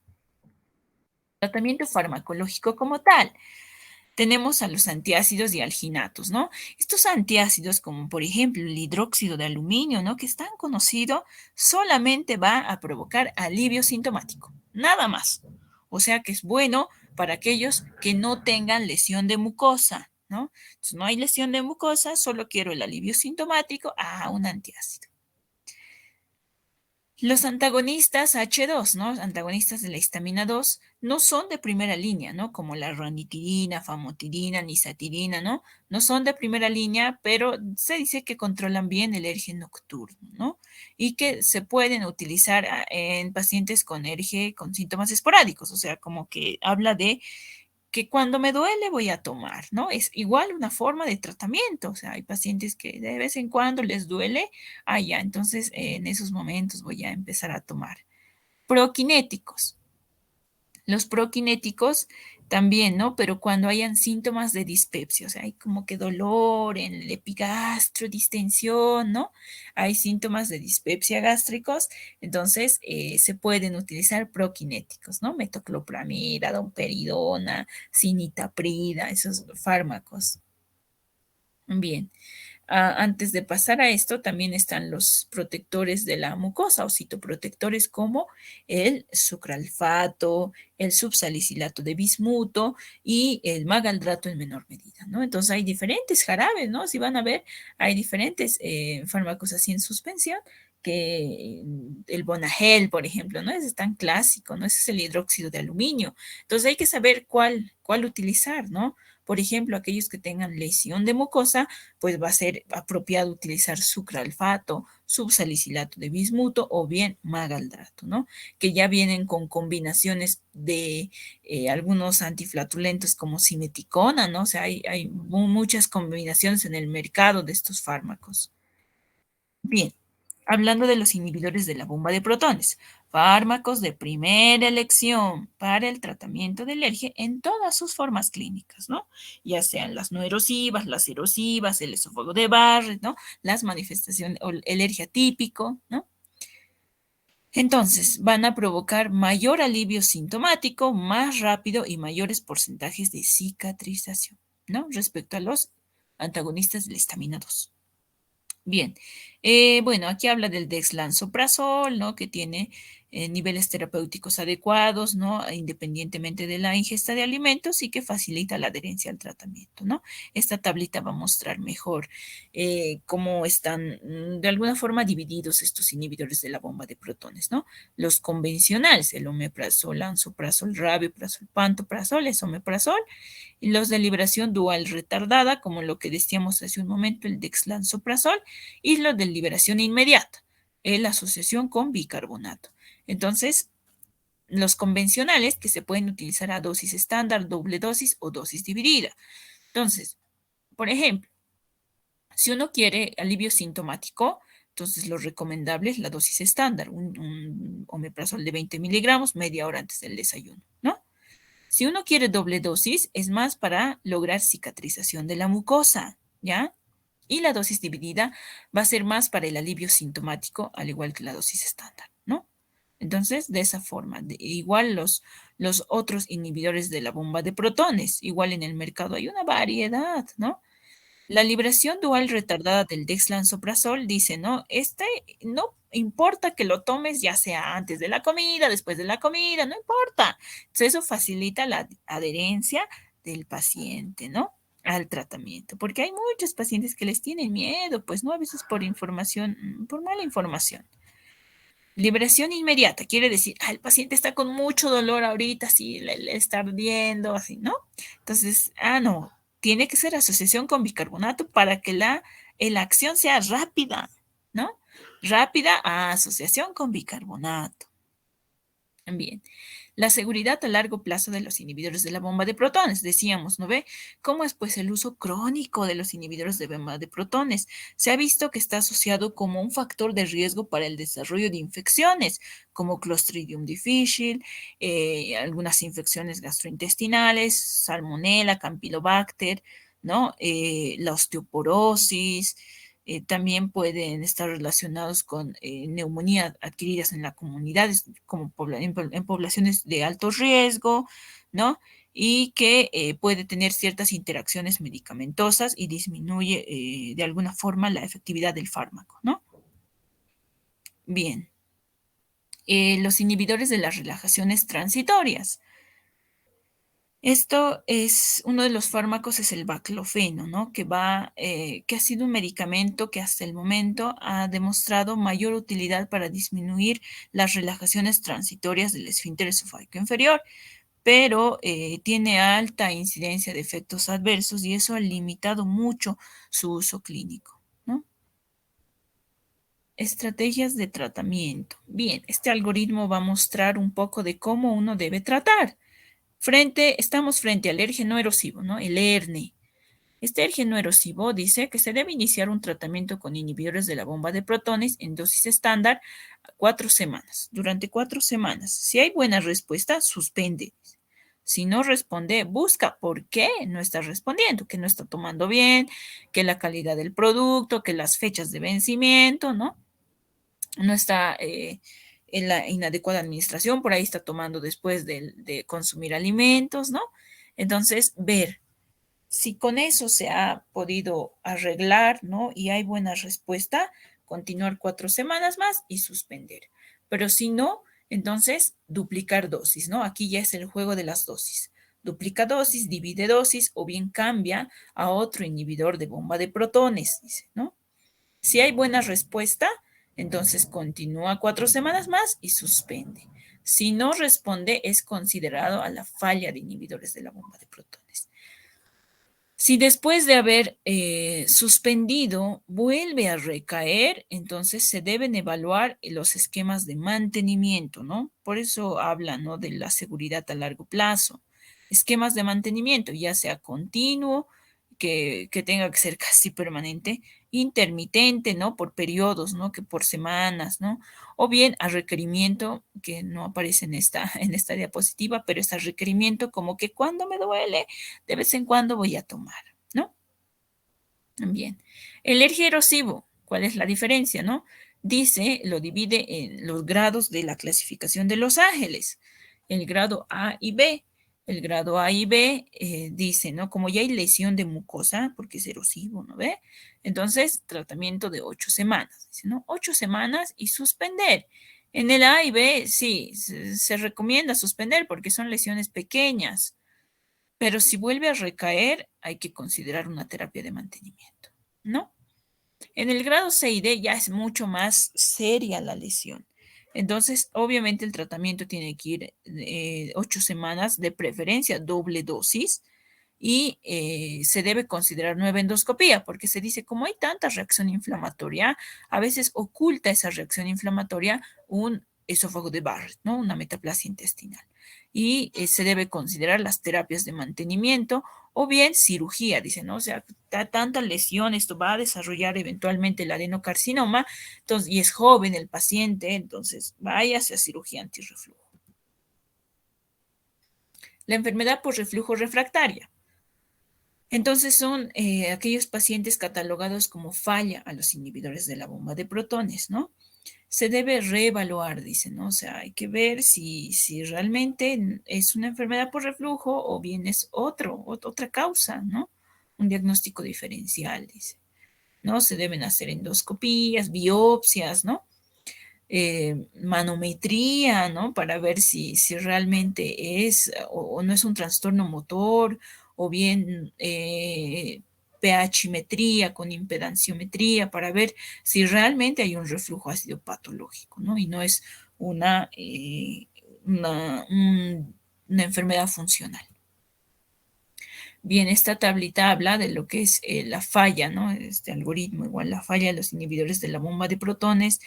Tratamiento farmacológico como tal. Tenemos a los antiácidos y alginatos, ¿no? Estos antiácidos, como por ejemplo el hidróxido de aluminio, ¿no? Que es tan conocido, solamente va a provocar alivio sintomático, nada más. O sea que es bueno para aquellos que no tengan lesión de mucosa, ¿no? Entonces, no hay lesión de mucosa, solo quiero el alivio sintomático, un antiácido. Los antagonistas H2, ¿no? Antagonistas de la histamina 2, no son de primera línea, ¿no? Como la ranitidina, famotidina, nisatidina, ¿no? No son de primera línea, pero se dice que controlan bien el ERG nocturno, ¿no? Y que se pueden utilizar en pacientes con ERG con síntomas esporádicos, o sea, como que habla de que cuando me duele voy a tomar, ¿no? Es igual una forma de tratamiento, o sea, hay pacientes que de vez en cuando les duele, ya, entonces en esos momentos voy a empezar a tomar. Proquinéticos. Los proquinéticos también, ¿no? Pero cuando hayan síntomas de dispepsia, o sea, hay como que dolor en el epigastro, distensión, ¿no? Hay síntomas de dispepsia gástricos, entonces se pueden utilizar proquinéticos, ¿no? Metoclopramida, domperidona, cinitaprida, esos fármacos. Bien. Antes de pasar a esto, también están los protectores de la mucosa o citoprotectores como el sucralfato, el subsalicilato de bismuto y el magaldrato en menor medida, ¿no? Entonces hay diferentes jarabes, ¿no? Si van a ver, hay diferentes fármacos así en suspensión que el Bonagel, por ejemplo, ¿no? Ese es tan clásico, ¿no? Ese es el hidróxido de aluminio. Entonces hay que saber cuál utilizar, ¿no? Por ejemplo, aquellos que tengan lesión de mucosa, pues va a ser apropiado utilizar sucralfato, subsalicilato de bismuto o bien magaldrato, ¿no? Que ya vienen con combinaciones de algunos antiflatulentos como simeticona, ¿no? O sea, hay muchas combinaciones en el mercado de estos fármacos. Bien, hablando de los inhibidores de la bomba de protones, fármacos de primera elección para el tratamiento de alergia en todas sus formas clínicas, ¿no? Ya sean las no erosivas, las erosivas, el esófago de Barrett, ¿no? Las manifestaciones o el alergia típico, ¿no? Entonces, van a provocar mayor alivio sintomático, más rápido y mayores porcentajes de cicatrización, ¿no? Respecto a los antagonistas de la histamina 2. Bien, Bueno, aquí habla del dexlansoprazol, ¿no? Que tiene niveles terapéuticos adecuados, ¿no? Independientemente de la ingesta de alimentos y que facilita la adherencia al tratamiento, ¿no? Esta tablita va a mostrar mejor cómo están de alguna forma divididos estos inhibidores de la bomba de protones, ¿no? Los convencionales, el omeprazol, lansoprazol, rabeprazol, pantoprazol, esomeprazol, y los de liberación dual retardada, como lo que decíamos hace un momento, el dexlansoprazol, y los de liberación inmediata, la asociación con bicarbonato. Entonces, los convencionales que se pueden utilizar a dosis estándar, doble dosis o dosis dividida. Entonces, por ejemplo, si uno quiere alivio sintomático, entonces lo recomendable es la dosis estándar, un omeprazol de 20 miligramos media hora antes del desayuno, ¿no? Si uno quiere doble dosis, es más para lograr cicatrización de la mucosa, ¿ya? Y la dosis dividida va a ser más para el alivio sintomático, al igual que la dosis estándar, ¿no? Entonces, de esa forma, igual los otros inhibidores de la bomba de protones, igual en el mercado hay una variedad, ¿no? La liberación dual retardada del dexlansoprazol dice, ¿no? Este no importa que lo tomes ya sea antes de la comida, después de la comida, no importa. Entonces eso facilita la adherencia del paciente, ¿no? Al tratamiento, porque hay muchos pacientes que les tienen miedo, pues, ¿no? A veces por información, por mala información. Liberación inmediata, quiere decir, el paciente está con mucho dolor ahorita, sí, le está ardiendo, así, ¿no? Entonces, no, tiene que ser asociación con bicarbonato para que la acción sea rápida, ¿no? Rápida a asociación con bicarbonato. Bien. La seguridad a largo plazo de los inhibidores de la bomba de protones, decíamos, ¿no ve? ¿Cómo es pues el uso crónico de los inhibidores de bomba de protones? Se ha visto que está asociado como un factor de riesgo para el desarrollo de infecciones, como Clostridium difficile, algunas infecciones gastrointestinales, Salmonella, Campylobacter, ¿no? La osteoporosis, también pueden estar relacionados con neumonía adquiridas en la comunidad, como en poblaciones de alto riesgo, ¿no? Y que puede tener ciertas interacciones medicamentosas y disminuye de alguna forma la efectividad del fármaco, ¿no? Bien. Los inhibidores de las relajaciones transitorias. Esto es, uno de los fármacos es el baclofeno, ¿no? Que ha sido un medicamento que hasta el momento ha demostrado mayor utilidad para disminuir las relajaciones transitorias del esfínter esofágico inferior, pero tiene alta incidencia de efectos adversos y eso ha limitado mucho su uso clínico, ¿no? Estrategias de tratamiento. Bien, este algoritmo va a mostrar un poco de cómo uno debe tratar. Estamos frente al ERG no erosivo, ¿no? El ERNE. Este ERG no erosivo dice que se debe iniciar un tratamiento con inhibidores de la bomba de protones en dosis estándar a 4 semanas, durante 4 semanas. Si hay buena respuesta, suspende. Si no responde, busca por qué no está respondiendo, que no está tomando bien, que la calidad del producto, que las fechas de vencimiento, ¿no? No está en la inadecuada administración, por ahí está tomando después de consumir alimentos, ¿no? Entonces, ver si con eso se ha podido arreglar, ¿no? Y hay buena respuesta, continuar 4 semanas más y suspender. Pero si no, entonces duplicar dosis, ¿no? Aquí ya es el juego de las dosis. Duplica dosis, divide dosis o bien cambia a otro inhibidor de bomba de protones, dice, ¿no? Si hay buena respuesta, entonces continúa 4 semanas más y suspende. Si no responde, es considerado a la falla de inhibidores de la bomba de protones. Si después de haber suspendido vuelve a recaer, entonces se deben evaluar los esquemas de mantenimiento, ¿no? Por eso hablan, ¿no? De la seguridad a largo plazo. Esquemas de mantenimiento, ya sea continuo, que tenga que ser casi permanente, intermitente, ¿no? Por periodos, ¿no? Que por semanas, ¿no? O bien a requerimiento, que no aparece en esta diapositiva, pero es a requerimiento como que cuando me duele, de vez en cuando voy a tomar, ¿no? Bien. El eje erosivo, ¿cuál es la diferencia, no? Dice, lo divide en los grados de la clasificación de Los Ángeles, el grado A y B. El grado A y B dice, ¿no? Como ya hay lesión de mucosa, porque es erosivo, ¿no ve? Entonces, tratamiento de 8 semanas, dice, ¿no? 8 semanas y suspender. En el A y B, sí, se recomienda suspender porque son lesiones pequeñas, pero si vuelve a recaer, hay que considerar una terapia de mantenimiento, ¿no? En el grado C y D ya es mucho más seria la lesión. Entonces, obviamente el tratamiento tiene que ir 8 semanas, de preferencia doble dosis, y se debe considerar nueva endoscopía, porque se dice, como hay tanta reacción inflamatoria, a veces oculta esa reacción inflamatoria un esófago de Barrett, ¿no? Una metaplasia intestinal. Y se debe considerar las terapias de mantenimiento o bien cirugía, dice, ¿no? O sea, tanta lesión, esto va a desarrollar eventualmente el adenocarcinoma, entonces, y es joven el paciente, entonces váyase a cirugía antirreflujo. La enfermedad por reflujo refractaria. Entonces son aquellos pacientes catalogados como falla a los inhibidores de la bomba de protones, ¿no? Se debe reevaluar, dice, ¿no? O sea, hay que ver si realmente es una enfermedad por reflujo o bien es otra causa, ¿no? Un diagnóstico diferencial, dice, ¿no? Se deben hacer endoscopías, biopsias, ¿no? Manometría, ¿no? Para ver si realmente es o no es un trastorno motor, o bien pHmetría con impedanciometría, para ver si realmente hay un reflujo ácido patológico, ¿no? Y no es una, una enfermedad funcional. Bien, esta tablita habla de lo que es la falla, ¿no? Este algoritmo, igual la falla de los inhibidores de la bomba de protones,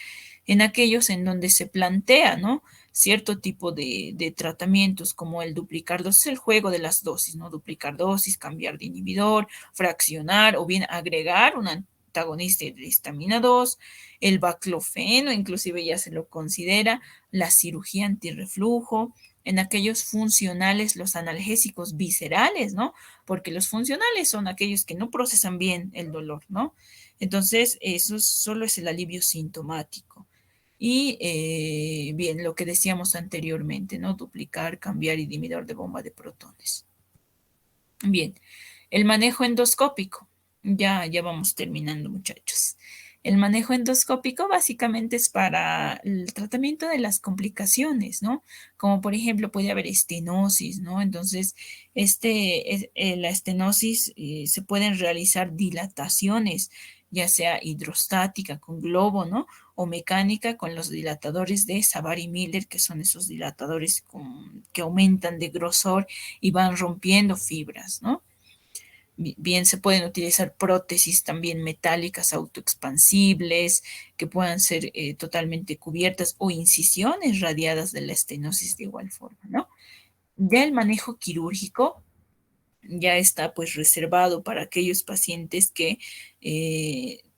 en aquellos en donde se plantea, ¿no? Cierto tipo de tratamientos como el duplicar dosis, el juego de las dosis, ¿no? Duplicar dosis, cambiar de inhibidor, fraccionar o bien agregar un antagonista de histamina 2, el baclofeno, inclusive ya se lo considera, la cirugía antirreflujo, en aquellos funcionales, los analgésicos viscerales, ¿no? Porque los funcionales son aquellos que no procesan bien el dolor, ¿no? Entonces, eso solo es el alivio sintomático. Y bien, lo que decíamos anteriormente, ¿no? Duplicar, cambiar inhibidor de bomba de protones. Bien, el manejo endoscópico. Ya vamos terminando, muchachos. El manejo endoscópico básicamente es para el tratamiento de las complicaciones, ¿no? Como por ejemplo puede haber estenosis, ¿no? Entonces, la estenosis se pueden realizar dilataciones, ya sea hidrostática con globo, ¿no? O mecánica con los dilatadores de Savary-Miller, que son esos dilatadores que aumentan de grosor y van rompiendo fibras, ¿no? Bien, se pueden utilizar prótesis también metálicas autoexpansibles que puedan ser totalmente cubiertas o incisiones radiadas de la estenosis de igual forma, ¿no? Ya el manejo quirúrgico ya está pues reservado para aquellos pacientes que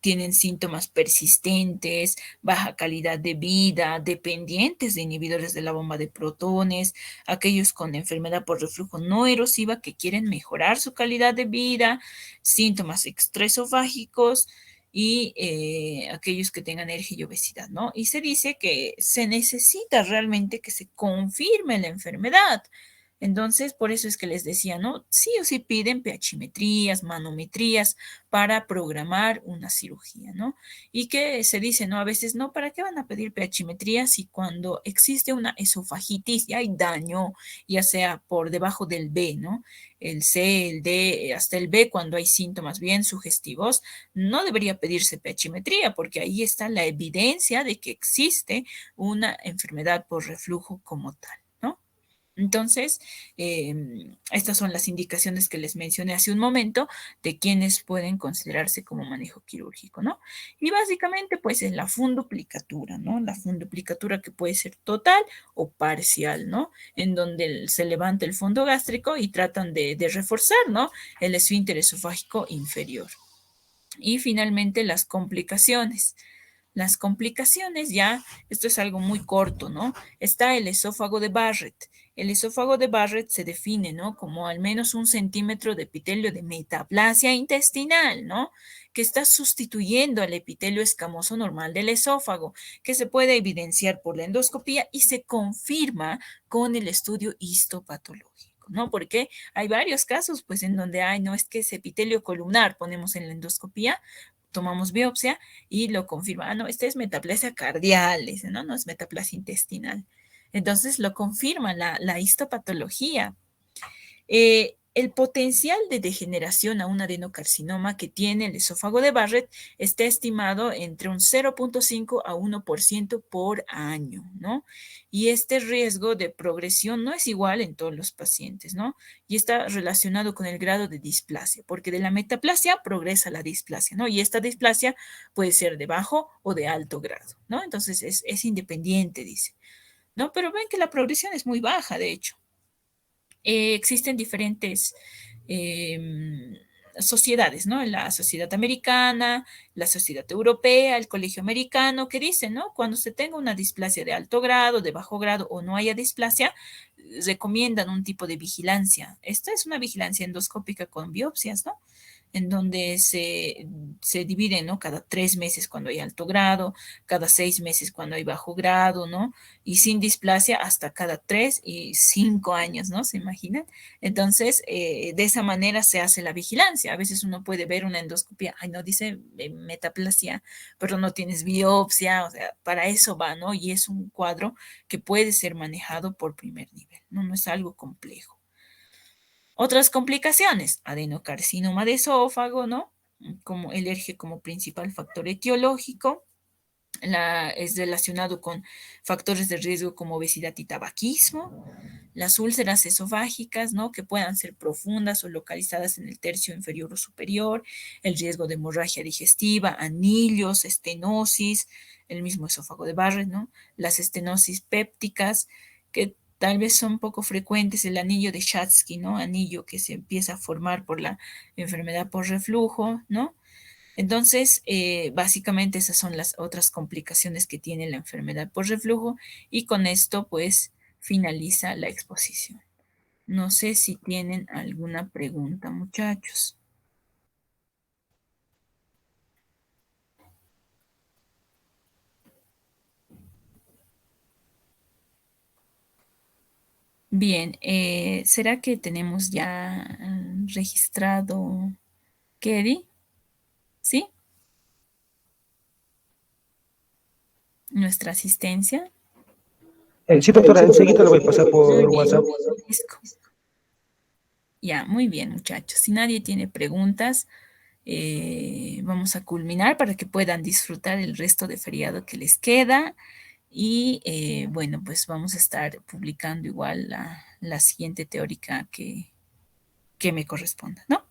tienen síntomas persistentes, baja calidad de vida, dependientes de inhibidores de la bomba de protones, aquellos con enfermedad por reflujo no erosiva que quieren mejorar su calidad de vida, síntomas extresofágicos y aquellos que tengan alergia y obesidad, ¿no? Y se dice que se necesita realmente que se confirme la enfermedad. Entonces, por eso es que les decía, ¿no? Sí o sí piden pHmetrías, manometrías para programar una cirugía, ¿no? Y que se dice, ¿no? A veces, ¿no? ¿Para qué van a pedir pHmetrías si cuando existe una esofagitis y hay daño, ya sea por debajo del B, ¿no? El C, el D, hasta el B, cuando hay síntomas bien sugestivos, no debería pedirse pHmetría porque ahí está la evidencia de que existe una enfermedad por reflujo como tal, ¿no? Entonces, estas son las indicaciones que les mencioné hace un momento de quienes pueden considerarse como manejo quirúrgico, ¿no? Y básicamente, pues es la funduplicatura, ¿no? La funduplicatura que puede ser total o parcial, ¿no? En donde se levanta el fondo gástrico y tratan de reforzar, ¿no? El esfínter esofágico inferior. Y finalmente, las complicaciones. Las complicaciones ya, esto es algo muy corto, ¿no? Está el esófago de Barrett. El esófago de Barrett se define, ¿no? Como al menos 1 centímetro de epitelio de metaplasia intestinal, ¿no? Que está sustituyendo al epitelio escamoso normal del esófago, que se puede evidenciar por la endoscopía y se confirma con el estudio histopatológico. etiológico, ¿no? Porque hay varios casos, pues, en donde hay, no es que es epitelio columnar, ponemos en la endoscopía, tomamos biopsia y lo confirma, no, esta es metaplasia cardial, dice, no, no es metaplasia intestinal. Entonces lo confirma la histopatología. El potencial de degeneración a un adenocarcinoma que tiene el esófago de Barrett está estimado entre un 0.5 a 1% por año, ¿no? Y este riesgo de progresión no es igual en todos los pacientes, ¿no? Y está relacionado con el grado de displasia, porque de la metaplasia progresa la displasia, ¿no? Y esta displasia puede ser de bajo o de alto grado, ¿no? Entonces es independiente, dice, ¿no? Pero ven que la progresión es muy baja, de hecho. Existen diferentes sociedades, ¿no? La sociedad americana, la sociedad europea, el colegio americano, que dicen, ¿no? Cuando se tenga una displasia de alto grado, de bajo grado o no haya displasia, recomiendan un tipo de vigilancia. Esta es una vigilancia endoscópica con biopsias, ¿no? En donde se divide, ¿no? Cada 3 meses cuando hay alto grado, cada 6 meses cuando hay bajo grado, ¿no? Y sin displasia hasta cada 3 y 5 años, ¿no? ¿Se imaginan? Entonces, de esa manera se hace la vigilancia. A veces uno puede ver una endoscopia, ay, no dice metaplasia, pero no tienes biopsia, o sea, para eso va, ¿no? Y es un cuadro que puede ser manejado por primer nivel, ¿no? No es algo complejo. Otras complicaciones, adenocarcinoma de esófago, ¿no? Como el ERGE como principal factor etiológico, es relacionado con factores de riesgo como obesidad y tabaquismo, las úlceras esofágicas, ¿no? Que puedan ser profundas o localizadas en el tercio inferior o superior, el riesgo de hemorragia digestiva, anillos, estenosis, el mismo esófago de Barrett, ¿no? Las estenosis pépticas, que tal vez son poco frecuentes, el anillo de Schatzky, ¿no? Anillo que se empieza a formar por la enfermedad por reflujo, ¿no? Entonces, básicamente esas son las otras complicaciones que tiene la enfermedad por reflujo y con esto pues finaliza la exposición. No sé si tienen alguna pregunta, muchachos. Bien, ¿será que tenemos ya registrado Kedi? ¿Sí? Nuestra asistencia. Sí, doctora, enseguida lo voy a pasar Muy por bien. WhatsApp. Francisco. Ya, muy bien, muchachos. Si nadie tiene preguntas, vamos a culminar para que puedan disfrutar el resto de feriado que les queda. Y bueno, pues vamos a estar publicando igual la siguiente teórica que me corresponda, ¿no?